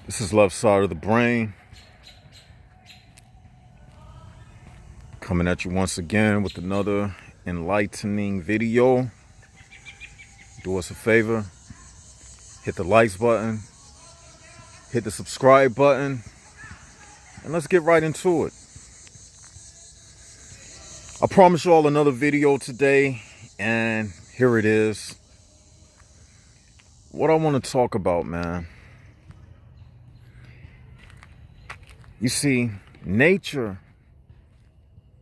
This is Left Side of the Brain, coming at you once again with another enlightening video. Do us a favor, hit the likes button, hit the subscribe button, and let's get right into it. I promised you all another video today, and here it is. What I want to talk about, man. You see, nature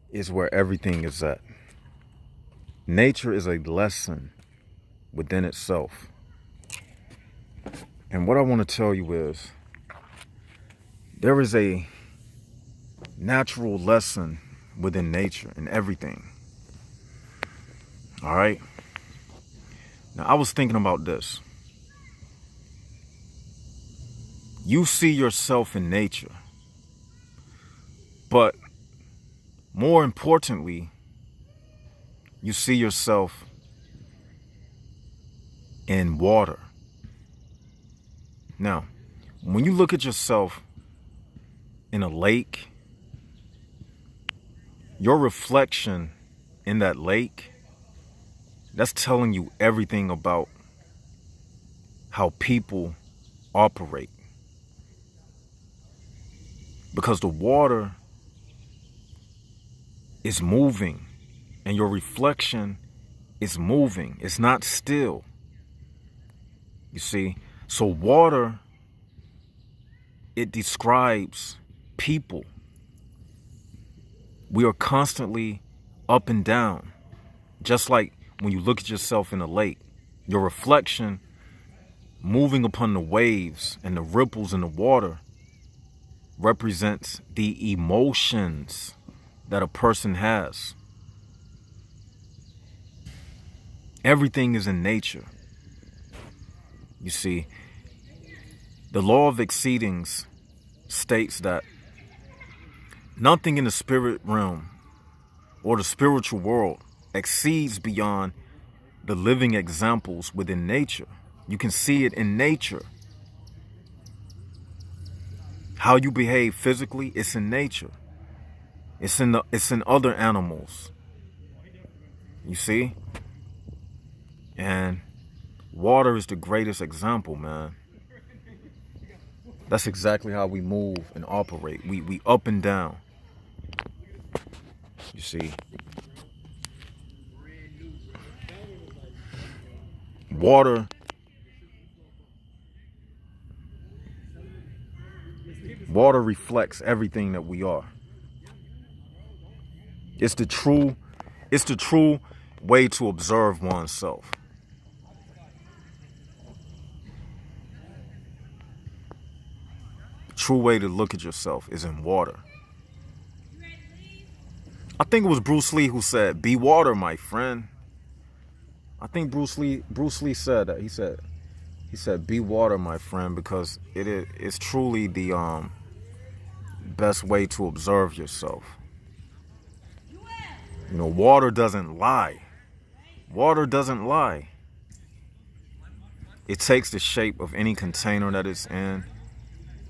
is where everything is at. Nature is a lesson within itself. And what I want to tell you is, there is a natural lesson within nature and everything. All right? Now, I was thinking about this. You see yourself in nature, but more importantly, you see yourself in water. Now, when you look at yourself in a lake, your reflection in that lake, that's telling you everything about how people operate. Because the water is moving and your reflection is moving. It's not still. You see? So water, it describes people. We are constantly up and down. Just like when you look at yourself in a lake, your reflection moving upon the waves and the ripples in the water represents the emotions that a person has. Everything is in nature. You see, the law of exceedings states that nothing in the spirit realm or the spiritual world exceeds beyond the living examples within nature. You can see it in nature. How you behave physically, it's in nature. It's in other animals. You see? And water is the greatest example, man. That's exactly how we move and operate. We up and down. You see? Water reflects everything that we are. It's the true way to observe oneself. The true way to look at yourself is in water. I think it was Bruce Lee who said, "Be water, my friend." I think Bruce Lee said that. He said, "Be water, my friend," because it's truly the best way to observe yourself. You know, water doesn't lie. Water doesn't lie. It takes the shape of any container that it's in,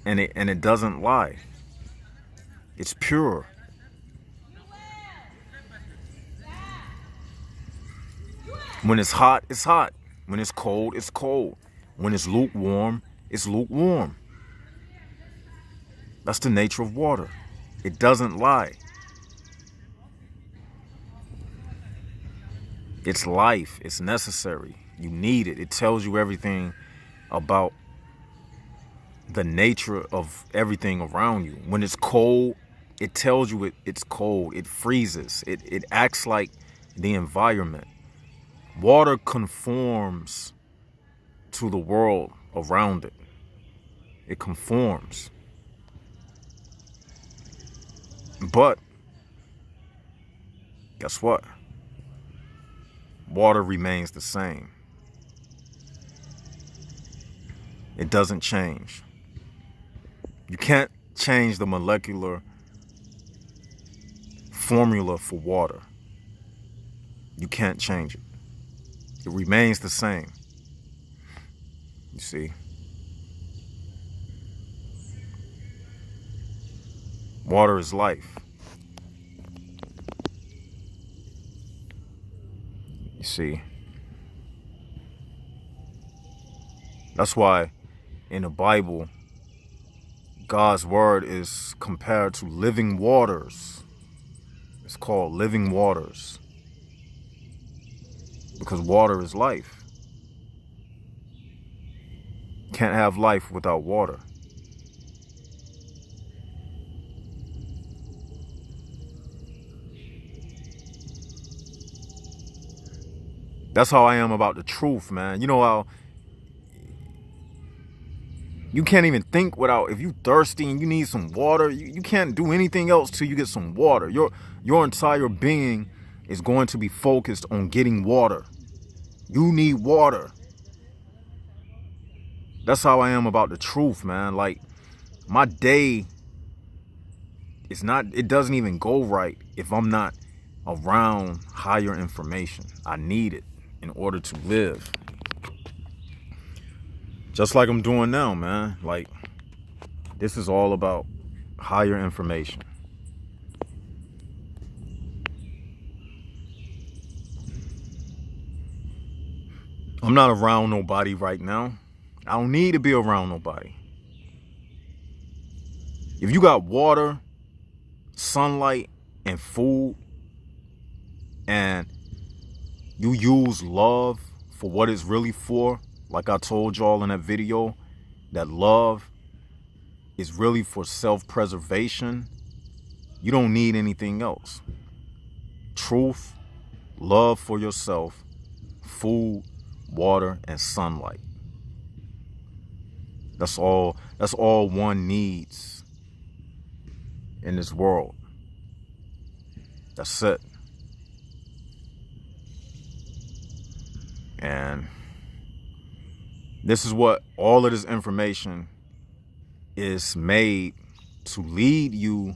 and it doesn't lie. It's pure. When it's hot, it's hot. When it's cold, it's cold. When it's lukewarm, it's lukewarm. That's the nature of water. It doesn't lie. It's life. It's necessary. You need it. It tells you everything about the nature of everything around you. When it's cold, it tells you it's cold. It freezes. It acts like the environment. Water conforms to the world around it. It conforms. But guess what? Water remains the same. It doesn't change. You can't change the molecular formula for water. You can't change it. It remains the same. You see? Water is life. You see, that's why in the Bible, God's word is compared to living waters. It's called living waters because water is life. Can't have life without water. That's how I am about the truth, man. You know how you can't even think without, if you thirsty and you need some water, you can't do anything else till you get some water. Your entire being is going to be focused on getting water. You need water. That's how I am about the truth, man. Like, my day is not, it doesn't even go right if I'm not around higher information. I need it in order to live. Just like I'm doing now, man. Like, this is all about higher information. I'm not around nobody right now. I don't need to be around nobody. If you got water, sunlight, and food, and you use love for what it's really for, like I told y'all in that video, that love is really for self-preservation, you don't need anything else. Truth, love for yourself, food, water, and sunlight. That's all one needs in this world. That's it. And this is what all of this information is made to lead you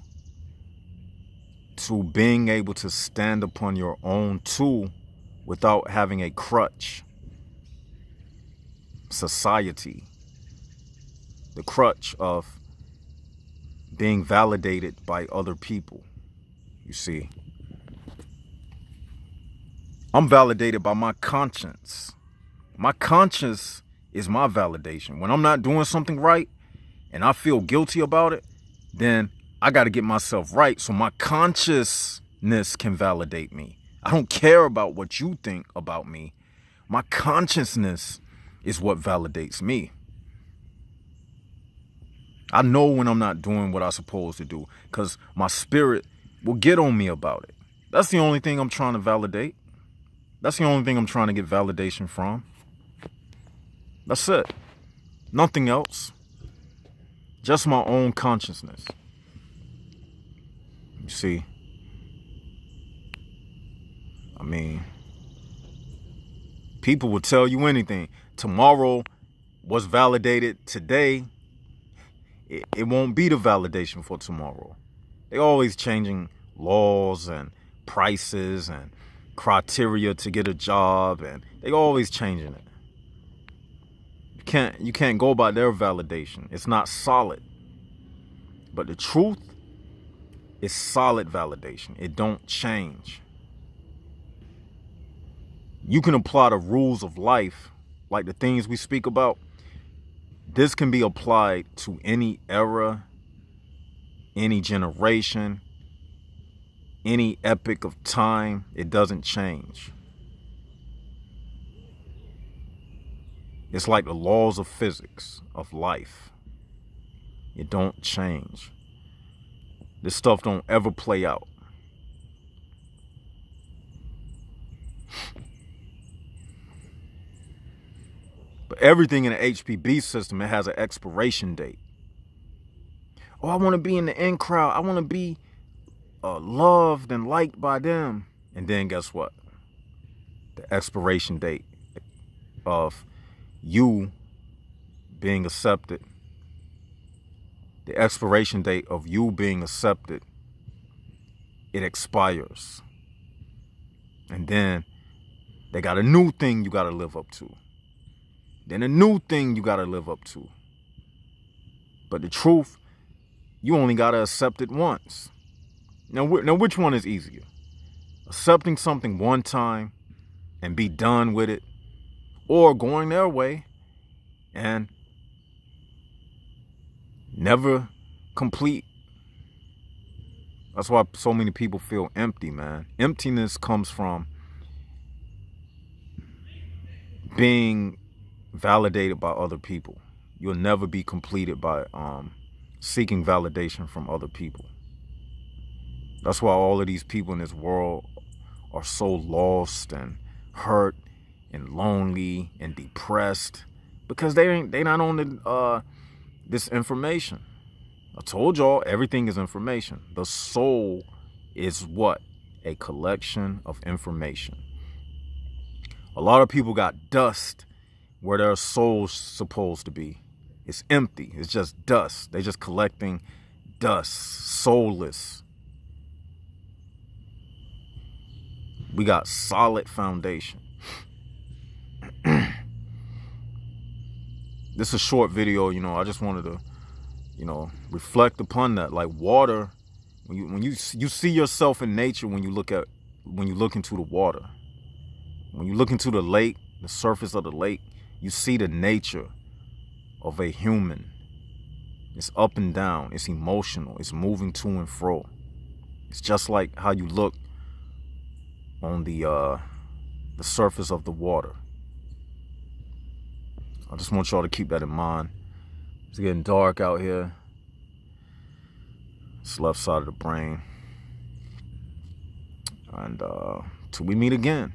to being able to stand upon your own two without having a crutch. Society. The crutch of being validated by other people. You see, I'm validated by my conscience. My conscience is my validation. When I'm not doing something right and I feel guilty about it, then I got to get myself right so my consciousness can validate me. I don't care about what you think about me. My consciousness is what validates me. I know when I'm not doing what I'm supposed to do because my spirit will get on me about it. That's the only thing I'm trying to validate. That's the only thing I'm trying to get validation from. That's it. Nothing else. Just my own consciousness. You see, I mean, people will tell you anything. Tomorrow was validated today. It won't be the validation for tomorrow. They're always changing laws and prices and criteria to get a job, and they always changing it. You can't go by their validation. It's not solid. But the truth is solid validation. It don't change. You can apply the rules of life, like the things we speak about. This can be applied to any era, any generation, any epoch of time. It doesn't change. It's like the laws of physics, of life. It don't change. This stuff don't ever play out. But everything in the HPB system, it has an expiration date. Oh, I want to be in the in crowd. I want to be loved and liked by them. And then guess what? The expiration date of you being accepted. The expiration date of you being accepted, it expires. And then they got a new thing you got to live up to. Then a new thing you got to live up to. But the truth you only got to accept it once. Now, which one is easier? Accepting something one time and be done with it, or going their way and never complete? That's why so many people feel empty, man. Emptiness comes from being validated by other people. You'll never be completed by seeking validation from other people. That's why all of these people in this world are so lost and hurt and lonely and depressed, because they not on this information. I told y'all, everything is information. The soul is what? A collection of information. A lot of people got dust where their soul's supposed to be. It's empty. It's just dust. They're just collecting dust, soulless. We got solid foundation. This is a short video, I just wanted to, reflect upon that. Like water, when you see yourself in nature, when you look into the water, when you look into the lake, the surface of the lake, you see the nature of a human. It's up and down, it's emotional, it's moving to and fro. It's just like how you look on the surface of the water. I just want y'all to keep that in mind. It's getting dark out here. It's left side of the brain. And till we meet again.